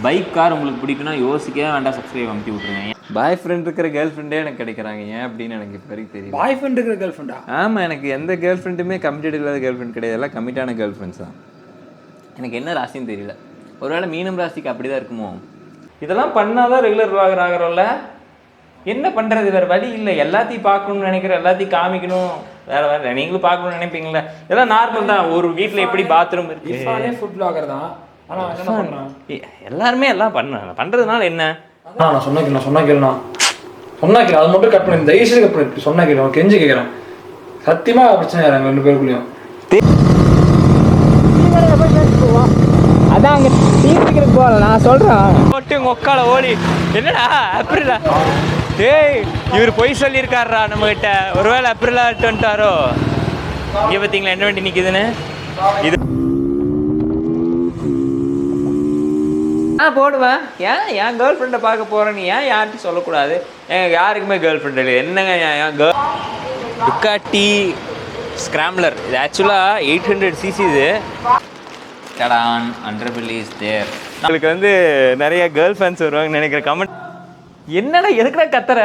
Bike car உங்களுக்கு பிடிக்குன்னா யோசிக்கவே வேண்டாம், சப்ஸ்கிரைப் அமுத்தி விட்ருங்க. பாய் ஃப்ரெண்ட் இருக்கிற கேர்ள் ஃப்ரெண்டே எனக்கு கிடைக்கிறாங்க ஏன் அப்படின்னு எனக்கு இப்போ வரைக்கும் தெரியும். பாய் ஃப்ரெண்ட் இருக்கிற கேர்ள் ஃப்ரெண்டா? ஆமாம், எனக்கு எந்த கேர்ள் ஃப்ரெண்டுமே கமிட்டட் இல்லாத கேர்ள் ஃப்ரெண்ட் கிடையாது, எல்லாம் கமிட்டான கேர்ள் ஃப்ரெண்ட்ஸ் தான். எனக்கு என்ன ராசின்னு தெரியல, ஒருவேளை மீனம் ராசிக்கு அப்படி தான் இருக்குமோ. இதெல்லாம் பண்ணாதான் ரெகுலர் விளாகர் ஆகிறோம்ல, என்ன பண்ணுறது, வேறு வழி இல்லை. எல்லாத்தையும் பார்க்கணும்னு நினைக்கிறேன், எல்லாத்தையும் காமிக்கணும், வேறு நீங்களும் பார்க்கணும்னு நினைப்பீங்களா? இதெல்லாம் நார்மல் தான். ஒரு வீட்டில் எப்படி பாத்ரூம் இருக்கு, ஃபுட் விளாகர் தான். ஆனால் என்ன பண்ணுறேன், எல்லாருமே எல்லாம் பண்ணுறதுனால என்ன? நான் சொன்னா கேளுண்ணா, சொன்னா கேளு, அது மட்டும் கட் பண்ணி தயவுசெய்து கட் பண்ணி சொன்னா கேளு, அவன் கெஞ்சி கேட்குறேன். சத்தியமாக பிரச்சனை ஆகிறாங்க 2 பேருக்குள்ளேயும். அதான் அங்கே டீ குடிக்கிறதுக்கு போகல, நான் சொல்கிறேன். போட்டு மொக்கால ஓடி என்னடா அப்ரிலா, டேய் இவர் பொய் சொல்லியிருக்காரா நம்மகிட்ட, ஒருவேளை அப்ரிலா வந்துட்டாரோ. இங்கே பார்த்தீங்களா என்ன வண்டி நிற்குதுன்னு, இது போடுவேன். என் கேர்ள் ஃப்ரெண்டை பார்க்க போகிறேன்னு ஏன் யார்கிட்டையும் சொல்லக்கூடாது? யாருக்குமே கேர்ள் ஃப்ரெண்ட் இல்லை. என்னங்க என் டுக்காட்டி ஸ்க்ராம்லர், இது ஆக்சுவலாக 800cc. இது டடான் அண்டர்பில்லி இஸ் தேர். நம்மளுக்கு வந்து நிறைய கேர்ள் ஃபேன்ஸ் வருவாங்கன்னு நினைக்கிறேன். கமெண்ட் என்னடா எதுக்குடா கத்துற,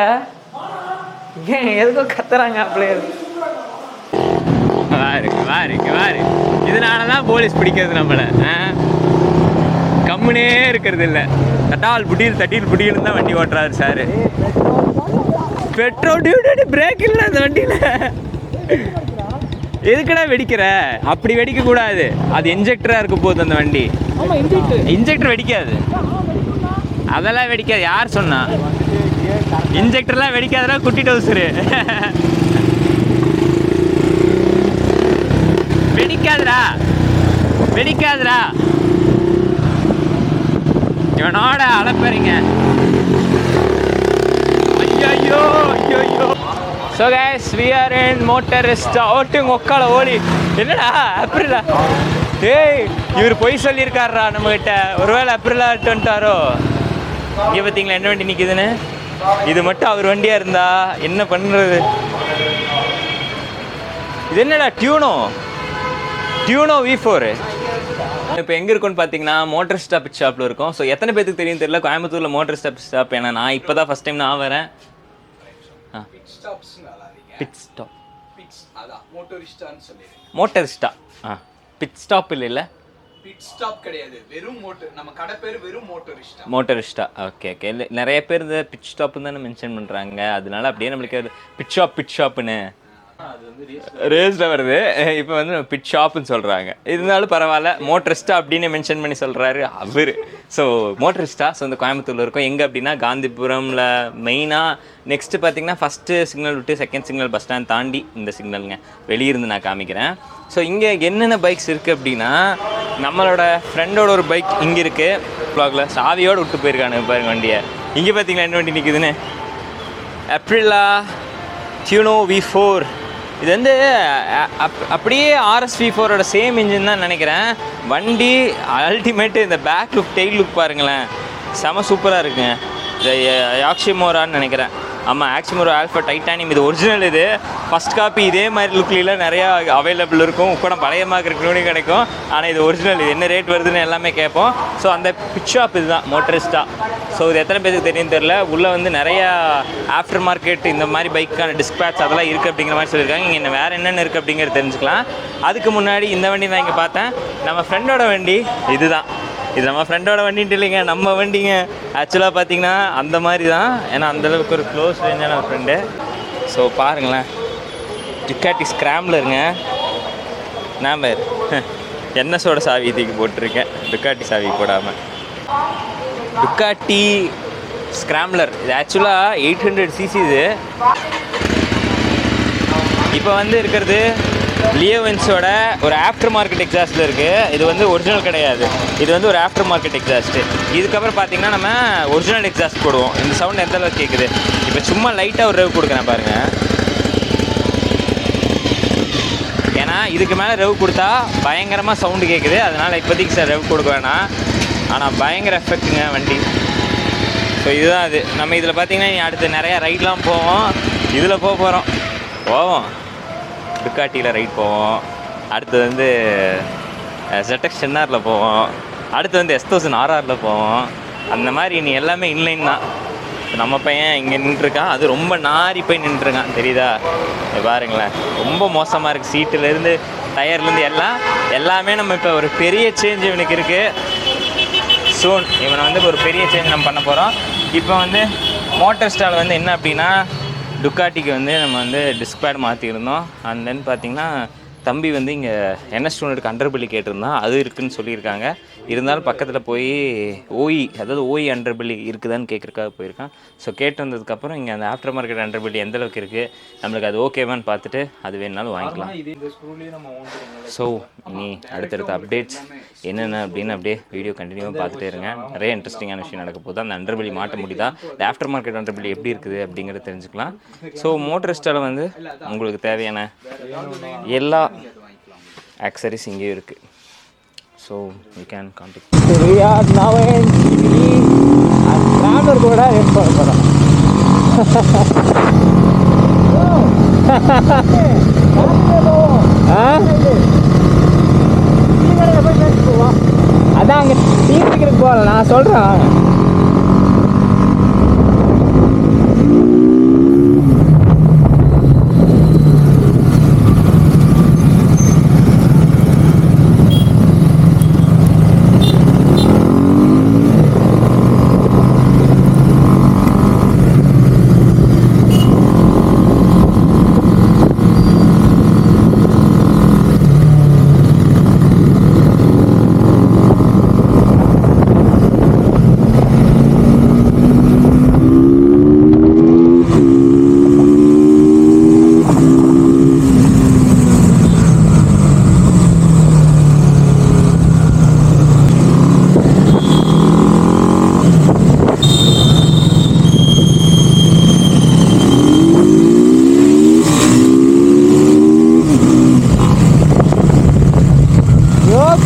ஏன் எதுக்கோ கத்துறாங்க அப்படியே. வாரு இதனால தான் போலீஸ் பிடிக்கிறது நம்மளை. கம்முனே இருக்கிறது இல்லை, தட்டால் புடியில் தான் வண்டி ஓட்டுறாரு சார். பெட்ரோல் டியூட்டி பிரேக் இல்லை அந்த வண்டியில். எதுக்குடா வெடிக்கிற, அப்படி வெடிக்க கூடாது, அது இன்ஜெக்டரா இருக்க போகுது அந்த வண்டி. இன்ஜெக்டர் வெடிக்காது, அதெல்லாம் வெடிக்காது. யார் சொன்னா இன்ஜெக்டர்லாம் வெடிக்காதா? குட்டி டவுசரு வெடிக்காதுடா. இவனோட அலப்பறீங்க. ஐயோ. So guys, we are in Motorista. ஓட்டுங்க ஒக்கால ஓடி. என்னடா அப்ரிலா, டேய் இவர் பொய் சொல்லியிருக்காரா நம்மகிட்ட, ஒருவேளை அப்ரிலா வந்துட்டாரோ. இங்கே பார்த்தீங்களா என்ன வண்டி நிற்குதுன்னு, இது மட்டும் அவர் வண்டியாக இருந்தா என்ன பண்ணுறது? இது என்னடா டியூனோ V4. இப்போ எங்கே இருக்குன்னு பார்த்தீங்கன்னா மோட்டரிஸ்டா பிட் ஷாப்பில் இருக்கும். ஸோ எத்தனை பேருக்கு தெரியும் தெரியல, கோயம்புத்தூரில் மோட்டரிஸ்டா பிட் ஷாப். ஏன்னா நான் இப்போ தான் ஃபஸ்ட் டைம் நான் வரேன். மோட்டரிஸ்டா பிட் ஸ்டாப் இல்லை, பிட் ஸ்டாப் கிடையாது, வெறும் மோட்டர். நம்ம கடை பேர் வெறும் மோட்டரிஸ்டா. ஓகே. நிறைய பேர் இந்த பிட் ஸ்டாப்னு தானே மென்ஷன் பண்ணுறாங்க, அதனால அப்படியே நம்மளுக்கு பிட் ஷாப்புன்னு ரேஸில் வருது. இப்போ வந்து பிட் ஷாப்புன்னு சொல்கிறாங்க, இருந்தாலும் பரவாயில்ல. மோட்டரிஸ்டா அப்படின்னு மென்ஷன் பண்ணி சொல்கிறாரு அவர். ஸோ மோட்டரிஸ்டா இந்த கோயம்புத்தூரில் இருக்கும். எங்கே அப்படின்னா காந்திபுரமில் மெயினாக. நெக்ஸ்ட்டு பார்த்தீங்கன்னா ஃபஸ்ட்டு சிக்னல் விட்டு செகண்ட் சிக்னல் பஸ் ஸ்டாண்ட் தாண்டி இந்த சிக்னலுங்க, வெளியிருந்து நான் காமிக்கிறேன். ஸோ இங்கே என்னென்ன பைக்ஸ் இருக்குது அப்படின்னா, நம்மளோட ஃப்ரெண்டோட ஒரு பைக் இங்கே இருக்குது, ப்ளாகில் சாவியோடு விட்டு போயிருக்கானு பாருங்க வண்டியை. இங்கே பார்த்தீங்களா என்ன வண்டி நிற்குதுன்னு, அப்ரிலா டியூனோ V4. இது வந்து அப்படியே RS V4ஓட சேம் இன்ஜின் தான் நினைக்கிறேன். வண்டி அல்டிமேட்டு. இந்த பேக் லுக் டெயில் லுக் பாருங்களேன், செம சூப்பராக இருக்குங்க. இந்த யாக்ஷிமோரான்னு நினைக்கிறேன். ஆமாம், ஆக்சிமோரோ ஆல்ஃபா டைட்டானியம். இது ஒரிஜினல். இது ஃபஸ்ட் காப்பி இதே மாதிரி லுக்லாம் நிறையா அவைலபிள் இருக்கும். கூட பழையமாக இருக்கிறவனே கிடைக்கும். ஆனால் இது ஒரிஜினல். இது என்ன ரேட் வருதுன்னு எல்லாமே கேட்போம். ஸோ அந்த பிட் ஷாப் இதுதான் மோட்டரிஸ்டா. ஸோ இது எத்தனை பேருக்கு தெரியும் தெரில. உள்ளே வந்து நிறையா ஆஃப்டர் மார்க்கெட் இந்த மாதிரி பைக்கான டிஸ்பேட்ச் அதெல்லாம் இருக்குது அப்படிங்கிற மாதிரி சொல்லியிருக்காங்க. இங்கே என்ன வேறு என்னென்ன இருக்குது அப்படிங்கிறது தெரிஞ்சுக்கலாம். அதுக்கு முன்னாடி இந்த வண்டி தான் இங்கே பார்த்தேன். நம்ம ஃப்ரெண்டோட வண்டி இதுதான். இது நம்ம ஃப்ரெண்டோட வண்டின்ட்டு இல்லைங்க, நம்ம வண்டிங்க. ஆக்சுவலாக பார்த்தீங்கன்னா அந்த மாதிரி தான், ஏன்னா அந்தளவுக்கு ஒரு க்ளோஸ் ரேஞ்சான ஒரு ஃப்ரெண்டு. ஸோ பாருங்களேன், டுக்காட்டி ஸ்க்ராம்லருங்க. நான் பேர் என்எஸோட சாவி தூக்கி போட்டிருக்கேன், டுக்காட்டி சாவி போடாமல். Ducati scrambler. இது ஆக்சுவலாக 800cc. இது இப்போ வந்து இருக்கிறது லியோவென்ஸோட ஒரு ஆஃப்டர் மார்க்கெட் எக்ஸாஸ்ட்டில் இருக்குது. இது வந்து ஒரிஜினல் கிடையாது, இது வந்து ஒரு ஆஃப்டர் மார்க்கெட் எக்ஸாஸ்ட்டு. இதுக்கப்புறம் பார்த்திங்கன்னா நம்ம ஒரிஜினல் எக்ஸாஸ்ட் போடுவோம். இந்த சவுண்ட் எந்த அளவுக்கு கேட்குது. இப்போ சும்மா லைட்டாக ஒரு ரெவ் கொடுக்குறேன் பாருங்கள். ஏன்னா இதுக்கு மேலே ரெவ் கொடுத்தா பயங்கரமாக சவுண்டு கேட்குது, அதனால் இப்போதைக்கு சார் ரெவ் கொடுக்க வேணாம். ஆனால் பயங்கர எஃபெக்ட்டுங்க வண்டி. ஸோ இதுதான் அது. நம்ம இதில் பார்த்திங்கன்னா அடுத்து நிறையா ரைட்லாம் போவோம். இதில் போவோம் டுக்காட்டியில் ரைட் போவோம். அடுத்து வந்து ZX 10R போவோம். அடுத்து வந்து S1000 RRல போவோம். அந்த மாதிரி நீ எல்லாமே இன்லைன் தான். நம்ம பையன் இங்கே நின்றுருக்கான், அது ரொம்ப நாரி போய் நின்றுருக்கான் தெரியுதா? பாருங்களேன், ரொம்ப மோசமாக இருக்குது. சீட்டுலேருந்து டயர்லேருந்து எல்லாமே நம்ம இப்போ ஒரு பெரிய சேஞ்ச் இவனுக்கு இருக்குது. சூன் இவனை வந்து ஒரு பெரிய சேஞ்ச் நம்ம பண்ண போகிறோம். இப்போ வந்து மோட்டர் ஸ்டால் வந்து என்ன அப்படின்னா, டுக்காட்டிக்கு வந்து நம்ம வந்து டிஸ்க் பேட் மாற்றிருந்தோம். அண்ட் தென் பார்த்திங்கன்னா தம்பி வந்து இங்கே NS 200 அண்டர்பெல்லி கேட்டிருந்தான், அது இருக்குதுன்னு சொல்லியிருக்காங்க. இருந்தாலும் பக்கத்தில் போய் அதாவது ஓஇ அண்டர்பெல்லி இருக்குதான்னு கேட்குறக்காக போயிருக்கான். ஸோ கேட்டு வந்ததுக்கப்புறம் இங்கே அந்த ஆஃப்டர் மார்க்கெட் அண்டர்பெல்லி எந்த அளவுக்கு இருக்குது, நம்மளுக்கு அது ஓகேவான்னு பார்த்துட்டு அது வேணுனாலும் வாங்கிக்கலாம். ஸோ இனி அடுத்தடுத்த அப்டேட்ஸ் என்னென்ன அப்படின்னு அப்படியே வீடியோ கண்டினியூவாக பார்த்துட்டே இருங்க. நிறைய இன்ட்ரெஸ்டிங்கான விஷயம் நடக்க போகுது. அந்த அண்டர்பெல்லி மாட்ட முடியுதா, இந்த ஆஃப்டர் மார்க்கெட் அண்டர்பெல்லி எப்படி இருக்குது அப்படிங்கிறத தெரிஞ்சுக்கலாம். ஸோ மோட்டர் ஸ்டாலில் வந்து உங்களுக்கு தேவையான எல்லா ஆக்சரிஸ் இங்கேயும் இருக்குது. So you can contact. Traveller கூட வெயிட் பண்ண போகிறோம். அதான் அங்கே டீ குடிக்கிறதுக்கு போகல, நான் சொல்கிறேன்.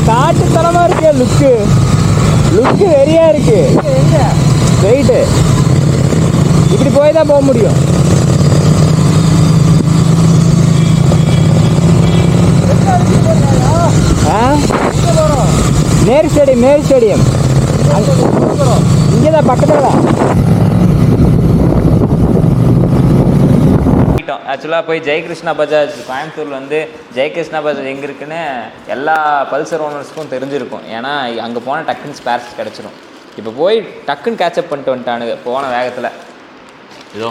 காட்டுத்தனமா இருக்கு. லுக்கு வெறியா இருக்கு. வெயிட்டு இப்படி போய் தான் போக முடியும். நேரு ஸ்டேடியம் இங்கே தான் பக்கத்தில் தான். ஆக்சுவலாக போய் ஜெயகிருஷ்ணா பஜாஜ் கோயம்புத்தூரில் வந்து ஜெயகிருஷ்ணா பஜாஜ் எங்கே இருக்குன்னு எல்லா பல்சர் ஓனர்ஸ்க்கும் தெரிஞ்சிருக்கும். ஏன்னா அங்கே போனால் டக்குன்னு ஸ்பேர்ஸ் கிடச்சிரும். இப்போ போய் டக்குன்னு கேட்சப் பண்ணிட்டு வந்துட்டானுங்க போன வேகத்தில். இதோ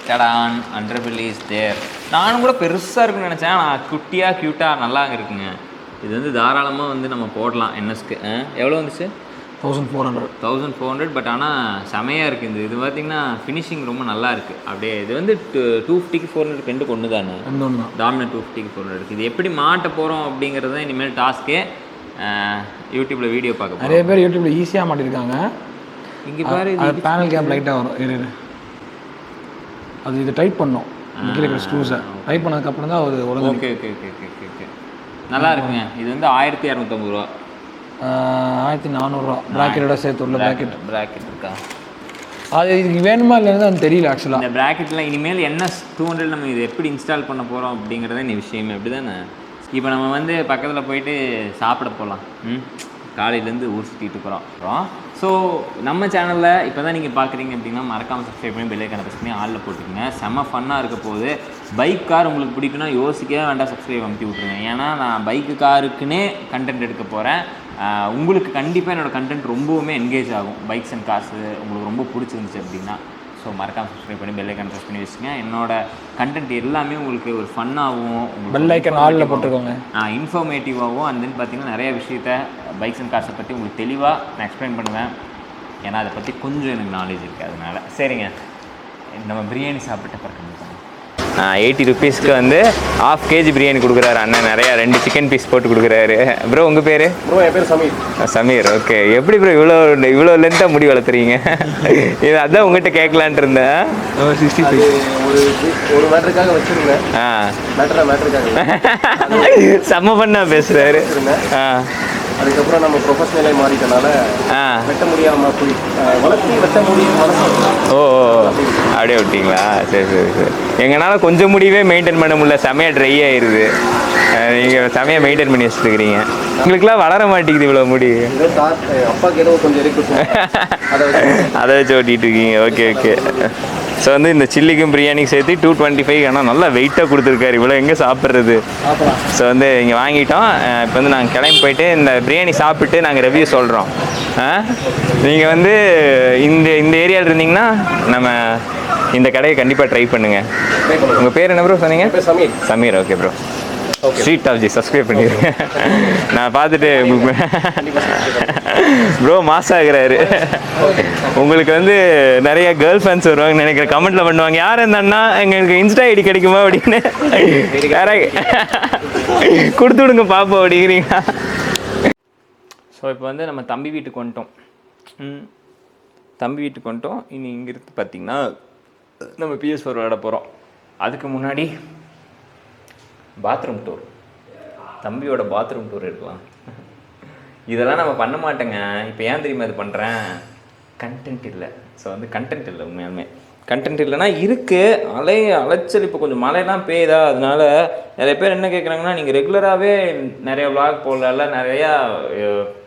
கடான் அண்டர்பெல்லி இஸ் தேர். நானும் கூட பெருசாக இருக்குன்னு நினச்சேன், ஆனால் குட்டியாக க்யூட்டாக நல்லா இருக்குங்க. இது வந்து தாராளமாக வந்து நம்ம போடலாம். NSக்கு எவ்வளோ வந்துச்சு? 1400. பட் ஆனால் செமையாக இருக்குது. இது பார்த்திங்கன்னா ஃபினிஷிங் ரொம்ப நல்லா இருக்குது. அப்படியே இது வந்து 250க்கு 400 ரெண்டு கொண்டு தானே, டாமினேட் 250க்கு 400. இது எப்படி மாட்ட போகிறோம் அப்படிங்கிறது தான் இனிமேல் டாஸ்க்கே. யூடியூப்பில் வீடியோ பார்க்க நிறைய பேர் யூடியூப்பில் ஈஸியாக மாட்டிருக்காங்க. இங்கே பாரு, அது பேனல் கேப் லைட்டாக வரும். அது இது டைட் பண்ணோம், கீழே இருக்கிற ஸ்க்ரூஸை டைட் பண்ணதுக்கப்புறம் தான் அது உடனே. ஓகே நல்லா இருக்குங்க. இது வந்து 1250 ரூபா. 1400 ப்ராக்கெட்டோட சேர்த்து உள்ள ப்ராக்கெட் இருக்கா? அது இதுக்கு வேணுமா இல்லைன்னு அது தெரியல ஆக்சுவலாக. இந்த ப்ராக்கெட்டில் இனிமேல் NS 200 நம்ம இது எப்படி இன்ஸ்டால் பண்ண போகிறோம் அப்படிங்கிறத இந்த விஷயமே அப்படி தானே. இப்போ நம்ம வந்து பக்கத்தில் போயிட்டு சாப்பிட போகலாம். காலையிலேருந்து ஊர் சுற்றிட்டு போகிறோம். ஸோ நம்ம சேனலில் இப்போ தான் நீங்கள் பார்க்குறீங்க அப்படின்னா மறக்காமல் சப்ஸ்கிரைப் பண்ணி பெல் ஐக்கானை ப்ரெஸ் பண்ணி ஆளில் போட்டுக்கோங்க. செம்ம ஃபன்னாக இருக்க போது. பைக் கார் உங்களுக்கு பிடிக்குன்னா யோசிக்கவே வேண்டாம், சப்ஸ்கிரைப் அமுத்தி விட்ருங்க. ஏன்னா நான் பைக்கு காருக்குன்னே கண்டென்ட் எடுக்க போகிறேன். உங்களுக்கு கண்டிப்பாக என்னோடய கண்டென்ட் ரொம்பவுமே என்கேஜ் ஆகும். பைக்ஸ் அண்ட் காசு உங்களுக்கு ரொம்ப பிடிச்சிருந்துச்சு அப்படின்னா ஸோ மறக்காமல் சப்ஸ்கிரைப் பண்ணி பெல் ஐக்கான் ப்ரெஸ் பண்ணி வச்சுங்க. என்னோடய கண்டென்ட் எல்லாமே உங்களுக்கு ஒரு ஃபன்னாகவும், பெல் ஐக்கான் ஆலில் போட்டுக்கோங்க, இன்ஃபர்மேட்டிவாகவும். அண்ட் தென் பார்த்தீங்கன்னா நிறைய விஷயத்த பைக்ஸ் அண்ட் காசை பற்றி உங்களுக்கு தெளிவாக நான் எக்ஸ்பிளைன் பண்ணுவேன். ஏன்னா அதை பற்றி கொஞ்சம் எனக்கு நாலேஜ் இருக்குது. அதனால் சரிங்க, நம்ம பிரியாணி சாப்பிட்டு பறக்க 80 ருபீஸ்க்கு வந்து 1/2 kg பிரியாணி கொடுக்குறாரு அண்ணன். நிறையா 2 சிக்கன் பீஸ் போட்டு கொடுக்குறாரு. ப்ரோ உங்கள் பேர்? ப்ரோ என் பேர் சமீர். ஓகே, எப்படி ப்ரோ இவ்வளோ லென்த்தாக முடி வளர்த்துறீங்க? இது அதான் உங்கள்கிட்ட கேட்கலான்ட்டு இருந்தேன். ஒரு மேட்டருக்காக வச்சுருந்தேன். செம்ம பண்ணா பேசுகிறாரு. அதுக்கப்புறம் நம்ம ப்ரொஃபஷனலே மாறிட்டனால வெட்ட முடியாமல் போய் வளர்த்து வெட்ட முடியும். ஓ அப்படியே விட்டிங்களா? சரி. எங்களால் கொஞ்சம் முடியவே மெயின்டைன் பண்ண முடியல, செமையாக ட்ரை ஆயிடுது. நீங்கள் செமையாக மெயின்டைன் பண்ணி வச்சுருக்கிறீங்க. உங்களுக்குலாம் வளர மாட்டேங்குது இவ்வளோ முடி. அப்பாவுக்கு ஏதோ கொஞ்சம் இருக்கு, அதை வச்சு ஓட்டிகிட்டு இருக்கீங்க. Okay okay. ஸோ வந்து இந்த சில்லிக்கும் பிரியாணிக்கும் சேர்த்து 225. ஆனால் நல்லா வெயிட்டாக கொடுத்துருக்காரு. இவ்வளோ எங்கே சாப்பிட்றது? ஸோ வந்து இங்கே வாங்கிட்டோம். இப்போ வந்து நாங்கள் கிளம்பி போயிட்டு இந்த பிரியாணி சாப்பிட்டு நாங்கள் ரிவ்யூ சொல்கிறோம். நீங்கள் வந்து இந்த ஏரியாவில் இருந்தீங்கன்னா நம்ம இந்த கடையை கண்டிப்பாக ட்ரை பண்ணுங்கள். உங்கள் பேர் என்ன ப்ரோ சொன்னீங்க? Sameer. Sameer. Okay bro. Sweet ஆஃப்ஜி சப்ஸ்கிரைப் பண்ணிடுங்க. நான் பார்த்துட்டு ப்ரோ மாஸ் ஆகுறாரு. உங்களுக்கு வந்து நிறைய கேர்ள் ஃப்ரெண்ட்ஸ் வருவாங்கன்னு நினைக்கிறேன். கமெண்ட்ல பண்ணுவாங்க, யார் இருந்தான்னா எங்களுக்கு இன்ஸ்டா ஐடி கிடைக்குமா அப்படின்னு. வேற கொடுத்து விடுங்க பாப்போம் அப்படிங்கிறீங்க. ஸோ இப்போ வந்து நம்ம தம்பி வீட்டுக்கு வந்துட்டோம். தம்பி வீட்டுக்கு வந்துட்டோம். இனி இங்கிருந்து பார்த்தீங்கன்னா நம்ம PS4 விளையாட போகிறோம். அதுக்கு முன்னாடி பாத்ரூம் டூர், தம்பியோட பாத்ரூம் டூர் எடுக்கலாம். இதெல்லாம் நம்ம பண்ண மாட்டேங்க. இப்போ ஏன் தெரியுமா இது பண்ணுறேன்? கண்டென்ட் இல்லை. ஸோ வந்து கண்டென்ட் இல்லை. உண்மையாலுமே கண்டென்ட் இல்லைன்னா இருக்குது அலைச்சல். இப்போ கொஞ்சம் மழைலாம் பெய்யுதா, அதனால நிறைய பேர் என்ன கேட்குறாங்கன்னா, நீங்கள் ரெகுலராகவே நிறைய விளாக் போடல, நிறையா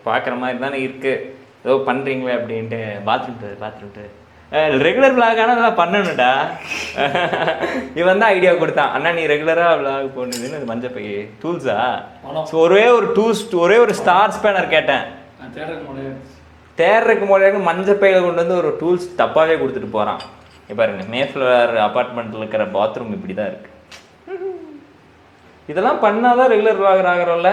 பார்க்குற மாதிரி தானே இருக்குது, ஏதோ பண்ணுறீங்களே அப்படின்ட்டு. பாத்ரூம் டூர் ரெகுலர் விளாக் ஆனால் அதெல்லாம் பண்ணணும்டா. இவன் தான் ஐடியா கொடுத்தான், அண்ணா நீ ரெகுலராக விளாக் போடுதுன்னு. அது மஞ்சள் பை டூல்ஸா? ஸோ ஒரே ஒரு ஸ்டார் ஸ்பேனர் கேட்டேன். தேர்றதுக்கு முன்னாடி மஞ்சள் பையில கொண்டு வந்து ஒரு டூல்ஸ் தப்பாகவே கொடுத்துட்டு போகிறான். பாருங்க, மேஃப்ளவர் அப்பார்ட்மெண்ட்டில் இருக்கிற பாத்ரூம் இப்படி தான் இருக்குது. இதெல்லாம் பண்ணாதான் ரெகுலர் விளாகர் ஆகிறோம்ல.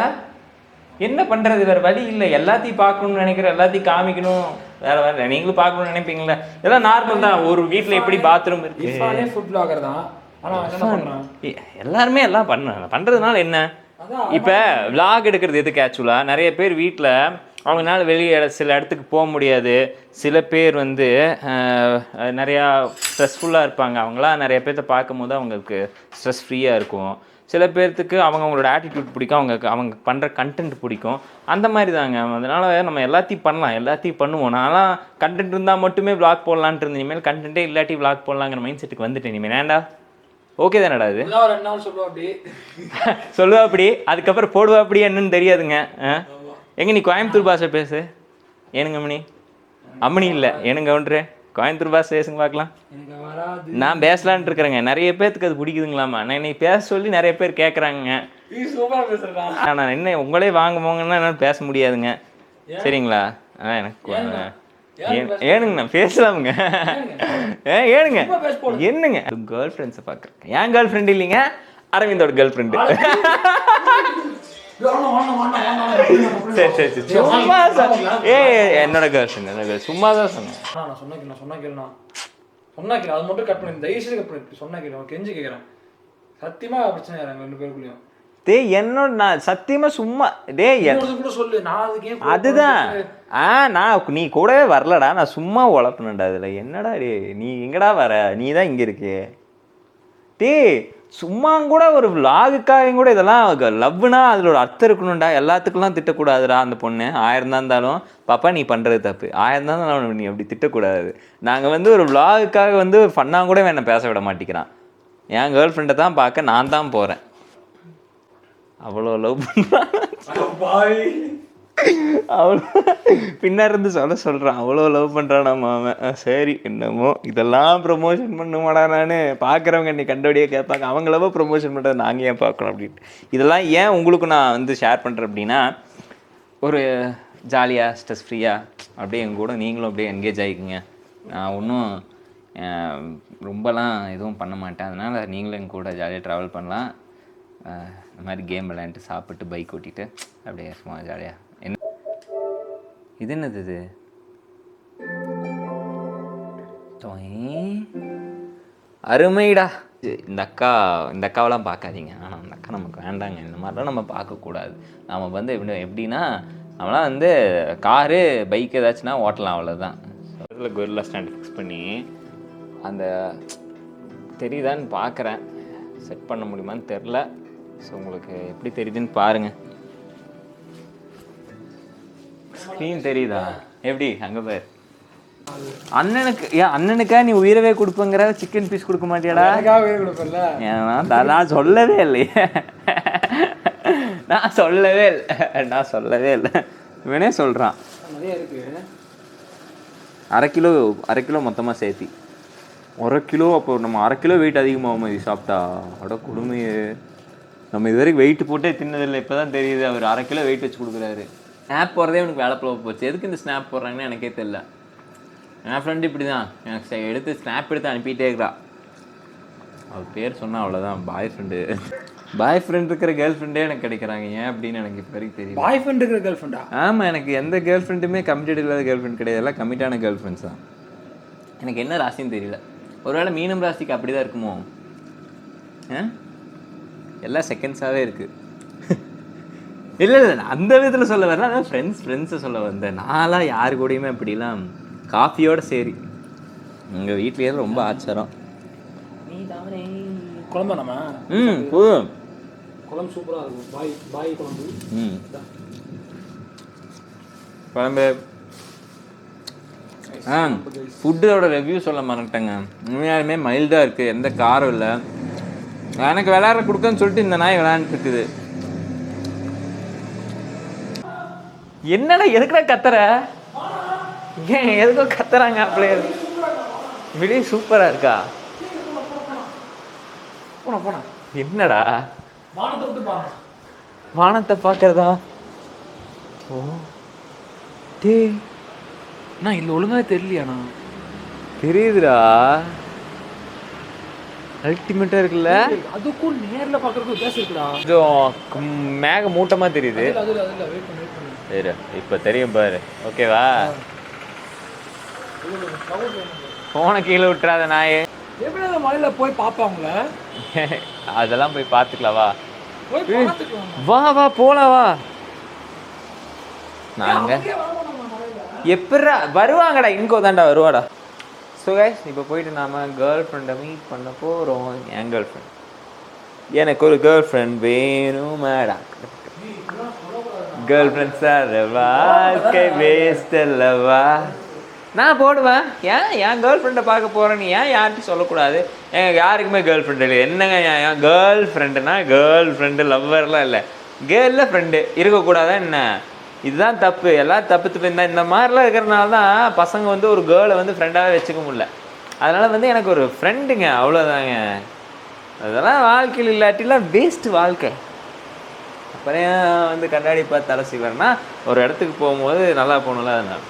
என்ன பண்ணுறது, வேறு வழி இல்லை. எல்லாத்தையும் பார்க்கணும்னு நினைக்கிறேன், எல்லாத்தையும் காமிக்கணும். வேறு நீங்களும் பார்க்கணும்னு நினைப்பீங்களா? இதெல்லாம் நார்மல் தான். ஒரு வீட்டில் எப்படி பாத்ரூம் இருக்கு. ஃபுட் பிளாகர் தான். எல்லாருமே எல்லாம் பண்ணுறதுனால என்ன? இப்போ விளாக் எடுக்கிறது எதுக்கு? ஆக்சுவலாக நிறைய பேர் வீட்டில் அவங்களால வெளியே சில இடத்துக்கு போக முடியாது. சில பேர் வந்து நிறையா ஸ்ட்ரெஸ்ஃபுல்லாக இருப்பாங்க. அவங்களாம் நிறைய பேர்த்த பார்க்கும் போது அவங்களுக்கு ஸ்ட்ரெஸ் ஃப்ரீயாக இருக்கும். சில பேர்த்துக்கு அவங்களோட ஆட்டிடியூட் பிடிக்கும், அவங்க பண்ணுற கண்டென்ட் பிடிக்கும். அந்த மாதிரி தாங்க. அதனால் நம்ம எல்லாத்தையும் பண்ணலாம், எல்லாத்தையும் பண்ணுவோம். நான்லாம் கண்டென்ட் இருந்தால் மட்டுமே விளாக் போடலான்ட்டு இருந்தேன். இனிமேல் கண்டென்ட்டே இல்லாட்டி விளாக் போடலாங்கிற மைண்ட் செட்டுக்கு வந்துட்டேன். இனிமேல் ஏன்டா ஓகே தானடா அது? சொல்லுவா அப்படி, அதுக்கப்புறம் போடுவா அப்படி என்னன்னு தெரியாதுங்க. எங்க நீ கோயம்புத்தூர் பாஷை பேசு. ஏனுங்க அம்மணி இல்லை ஏனுங்க ஒன்று கோயம்புத்தூர் பாஷை பேசுங்க பார்க்கலாம். நான் பேசலான்ட்டு இருக்கிறேங்க. நிறைய பேர்த்துக்கு அது பிடிக்குதுங்களாமா. நான் இன்னைக்கு பேச சொல்லி நிறைய பேர் கேட்குறாங்க. நான் என்ன உங்களே வாங்குவோங்கன்னா என்னால் பேச முடியாதுங்க. சரிங்களா? எனக்கு ஏனுங்கண்ணா பேசலாமுங்க. ஏனுங்க என்னங்க கேர்ள் ஃப்ரெண்ட்ஸை பார்க்குறேன். ஏன் கேர்ள் ஃப்ரெண்ட் இல்லைங்க, அரவிந்தோட கேர்ள் ஃப்ரெண்டு. சரி சும்மா என்னோட கேர்ள் ஃப்ரெண்ட் சும்மா தான் சொன்னேன். நான் சொன்னா கேளு. அது மட்டும் கட் பண்ணி தயவுசெய்து கட் பண்ணி சொன்னா கேளு. கெஞ்சி கேட்குறேன். சத்தியமா பிரச்சனை யாராங்க 2 பேருக்குள்ளேயும். என்னோட நான் சத்தியமா சும்மா கூட சொல்லு. நான் அதுக்கே அதுதான் நான் நீ கூடவே வரலடா. நான் சும்மா உழப்பினேன்டா. அதில் என்னடா நீ எங்கடா வர? நீ தான் இங்கே இருக்கு. சும்மா கூட ஒரு விளாகுக்காக கூட இதெல்லாம் லவ்னா அதில் ஒரு அர்த்தம் இருக்கணும்டா. எல்லாத்துக்கெல்லாம் திட்டக்கூடாதுடா. அந்த பொண்ணு 1000 தான் இருந்தாலும் பாப்பா நீ பண்ணுறது தப்பு. 1000 தான் இருந்தாலும் நீ அப்படி திட்டக்கூடாது. நாங்கள் வந்து ஒரு விளாகுக்காக வந்து ஃபன்னாக கூட என்னை பேச விட மாட்டேங்கிறான். என் கேர்ள் ஃப்ரெண்டை தான் பார்க்க நான் தான் போகிறேன். அவ்வளோ லவ் பண்ணுறான். அவ்வளோ பின்னாடி இருந்து சொல்கிறான். அவ்வளோ லவ் பண்ணுறான் அவன். சரி என்னமோ இதெல்லாம் ப்ரொமோஷன் பண்ணுமாடா. நான் பார்க்குறவங்க என்னை கண்டபடியே கேட்பாங்க, அவங்க லவ் ப்ரொமோஷன் பண்ணுறது நாங்கள் ஏன் பார்க்கணும் அப்படின்ட்டு. இதெல்லாம் ஏன் உங்களுக்கு நான் வந்து ஷேர் பண்ணுறேன் அப்படின்னா, ஒரு ஜாலியாக ஸ்ட்ரெஸ் ஃப்ரீயாக அப்படியே எங்கள் கூட நீங்களும் அப்படியே என்கேஜ் ஆகிக்குங்க. நான் ஒன்றும் ரொம்பலாம் எதுவும் பண்ண மாட்டேன். அதனால் நீங்களும் எங்கள் கூட ஜாலியாக ட்ராவல் பண்ணலாம். இந்த மாதிரி கேம் விளையாண்டுட்டு சாப்பிட்டு பைக் ஓட்டிட்டு அப்படியே சும்மா ஜாலியாக. என்ன இது? என்னது இது? அருமைடா. இந்த அக்காவெல்லாம் பார்க்காதீங்க. ஆனால் அந்த அக்கா நமக்கு வேண்டாங்க. இந்த மாதிரிலாம் நம்ம பார்க்கக்கூடாது. நம்ம வந்து எப்படின்னா நம்மளாம் வந்து காரு பைக் ஏதாச்சுன்னா ஓட்டலாம், அவ்வளோதான். இதில் கொரில்லா ஸ்டாண்ட் ஃபிக்ஸ் பண்ணி அந்த தெரியுதான்னு பார்க்குறேன். செட் பண்ண முடியுமான்னு தெரில. ஸோ உங்களுக்கு எப்படி தெரியுதுன்னு பாருங்கள். ஸ்க்ரீன் தெரியுதா? எப்படி அங்கே பாரு. அண்ணனுக்கா நீ உயிரவே கொடுப்பங்கிற சிக்கன் பீஸ் கொடுக்க மாட்டியாடா? கொடுப்பல. நான் சொல்லவே இல்லையே. நான் சொல்லவே இல்லை இவனே சொல்கிறான். நிறைய இருக்கு. அரை கிலோ மொத்தமாக சேர்த்தி 1 கிலோ. அப்போ நம்ம 1/2 கிலோ வெயிட் அதிகமாகும் இது சாப்பிட்டா. அட கொடுமையே, நம்ம இது வரைக்கும் வெயிட் போட்டே தின்னதில்லை, இப்போ தான் தெரியுது அவர் 1/2 கிலோ வெயிட் வச்சு கொடுக்குறாரு. ஸ்னாப் போடுறதே எனக்கு வேலை போக போச்சு. எதுக்கு இந்த ஸ்னாப் போடுறாங்கன்னு எனக்கே தெரியல. என் ஃப்ரெண்டு இப்படி தான் எனக்கு எடுத்து ஸ்னாப் எடுத்து அனுப்பிட்டே இருக்கிறா. அவர் பேர் சொன்னால் அவ்வளோதான். பாய் ஃப்ரெண்ட் இருக்கிற கேர்ள் ஃப்ரெண்டே எனக்கு கிடைக்கிறாங்க. ஏன் அப்படின்னு எனக்கு இப்போ வரைக்கும் தெரியும். பாய் ஃப்ரெண்ட் இருக்கிற கேர்ள் ஃப்ரெண்டா? ஆமாம், எனக்கு எந்த கேர்ள் ஃப்ரெண்டுமே கமிட்டட் இல்லாத கேர்ள் ஃப்ரெண்ட் கிடையாது. எல்லாம் கமிட்டான கேர்ள் ஃப்ரெண்ட்ஸ் தான். எனக்கு என்ன ராசின்னு தெரியல. ஒருவேளை மீனம் ராசிக்கு அப்படி தான் இருக்குமோ? எல்லாம் செகண்ட்ஸாகவே இருக்குது. இல்லை அந்த விதத்தில் சொல்ல வரல, அதான் ஃப்ரெண்ட்ஸை சொல்ல வந்தேன். நான்லாம் யாரு கூடயுமே அப்படிலாம் காஃபியோட சரி. எங்கள் வீட்லேயே ரொம்ப ஆச்சாரம். குழம்பு நம்ம குழம்பு சூப்பராக இருக்கும். பாய் குழம்பு. குழம்பு. ஃபுட்டோட ரிவ்யூ சொல்ல மறந்துட்டேங்க. உண்மையாலுமே மைல்டாக இருக்குது, எந்த காரம் இல்லை. எனக்கு விளையாட கொடுக்கன்னு சொல்லிட்டு இந்த நாய் விளையாண்டுட்டு இருக்குது. என்னடா எதுக்குடா கத்துற? ஏன் எதுக்கோ கத்துறாங்க பிள்ளையர்? வெளியே சூப்பராக இருக்கா? போனா என்னடா வானத்தை விட்டு பாருங்க. வானத்தை பார்க்கறதா? ஓ டே, நான் இல்லை ஒழுங்காக தெரியலையாண்ணா. தெரியுதுடா, அல்டிமேட்டாக இருக்குல்ல. அதுக்கும் நேரில் பார்க்கறதுக்கும் வித்தியாசம் இருக்குடா. கொஞ்சம் மேக மூட்டமாக தெரியுது. அதில் வெயிட் பண்ணு. சரி இப்போ தெரியும் பாரு. ஓகேவா? ஃபோனை கீழே விட்டுறாத நாயே. எப்படி அந்த மலையில் போய் பார்ப்பாங்கள? அதெல்லாம் போய் பார்த்துக்கலாம். வா போய் பார்த்துக்கலாம். வா போலாம் வா. நாங்கள் எப்படா வருவாங்கடா? இன்கோ தான்டா வருவாடா. ஸோ கைஸ், இப்போ போயிட்டு நாம் கேர்ள் ஃப்ரெண்டை மீட் பண்ண போகிறோம். என் கேர்ள் ஃப்ரெண்ட், எனக்கு ஒரு கேர்ள் ஃப்ரெண்ட் வேணும் மேடா. கேர்ள் ஃப்ரெண்ட் சார் வாழ்க்கை வேஸ்ட் அல்லவா? நான் போடுவேன். என் கேர்ள் ஃப்ரெண்டை பார்க்க போகிறேன். நீ ஏன் யார்கிட்டையும் சொல்லக்கூடாது? எங்கள் யாருக்குமே கேர்ள் ஃப்ரெண்டு இல்லை. என்னங்க என் கேர்ள் ஃப்ரெண்டுனா கேர்ள் ஃப்ரெண்டு லவ்வர்லாம் இல்லை, கேர்ளில் ஃப்ரெண்டு இருக்கக்கூடாதா என்ன? இதுதான் தப்பு. எல்லாம் தப்பு. இந்த மாதிரிலாம் இருக்கிறனால தான் பசங்க வந்து ஒரு கேர்ளை வந்து ஃப்ரெண்டாகவே வச்சுக்க முடியல. அதனால் வந்து எனக்கு ஒரு ஃப்ரெண்டுங்க, அவ்வளோதாங்க. அதெல்லாம் வாழ்க்கையில் இல்லாட்டிலாம் வேஸ்ட்டு வாழ்க்கை. அப்புறம் வந்து கண்ணாடி பார்த்து தலை செய்வேன்னா ஒரு இடத்துக்கு போகும்போது நல்லா போகணும்ல. அதனால